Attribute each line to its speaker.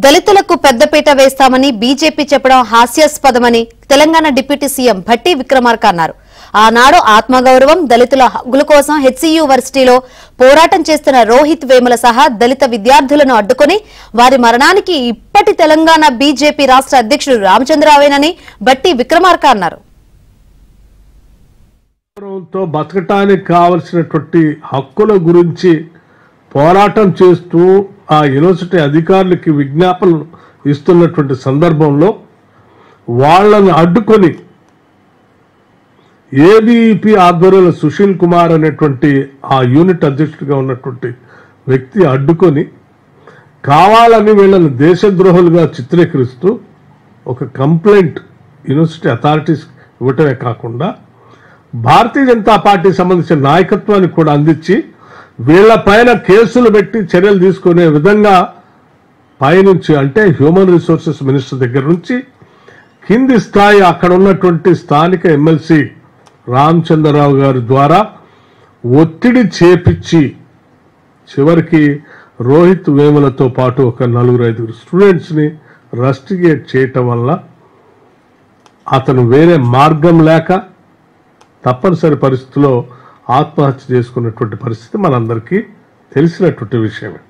Speaker 1: దళితులకు పెద్దపీట వేస్తామని బీజేపీ చెప్పడం హాస్యాస్పదమని తెలంగాణ డిప్యూటీ సీఎం భట్టి విక్రమార్క అన్నారు. ఆనాడు ఆత్మగౌరవం దళితుల హక్కుల కోసం హెచ్సియు వర్సిటీలో పోరాటం చేస్తున్న రోహిత్ వేముల సహా దళిత విద్యార్థులను అడ్డుకుని వారి మరణానికి ఇప్పటి తెలంగాణ బీజేపీ రాష్ట్ర అధ్యక్షుడు రామచంద్రరావేనని భట్టి విక్రమార్క అన్నారు.
Speaker 2: బతకటానికి కావలసినటువంటి హక్కుల గురించి పోరాటం చేస్తూ ఆ యూనివర్సిటీ అధికారులకి విజ్ఞాపనలు ఇస్తున్నటువంటి సందర్భంలో వాళ్ళని అడ్డుకొని ఏబీఈపీ ఆధ్వర్యంలో సుశీల్ కుమార్ అనేటువంటి ఆ యూనిట్ అధ్యక్షుడిగా ఉన్నటువంటి వ్యక్తి అడ్డుకొని కావాలని వీళ్ళని దేశద్రోహులుగా చిత్రీకరిస్తూ ఒక కంప్లైంట్ యూనివర్సిటీ అథారిటీస్ ఇవ్వటమే కాకుండా భారతీయ జనతా పార్టీకి సంబంధించిన నాయకత్వాన్ని కూడా అందించి వీళ్ల పైన కేసులు పెట్టి చర్యలు తీసుకునే విధంగా పైనుంచి అంటే హ్యూమన్ రిసోర్సెస్ మినిస్టర్ దగ్గర నుంచి కింది స్థాయి అక్కడ ఉన్నటువంటి స్థానిక ఎమ్మెల్సీ రామచంద్రరావు గారి ద్వారా ఒత్తిడి చేపించి చివరికి రోహిత్ వేములతో పాటు ఒక 4-5 స్టూడెంట్స్ని రస్టిగేట్ చేయటం వల్ల అతను వేరే మార్గం లేక తప్పనిసరి పరిస్థితిలో ఆత్మహత్య చేసుకున్నటువంటి పరిస్థితి మనందరికీ తెలిసినటువంటి విషయమే.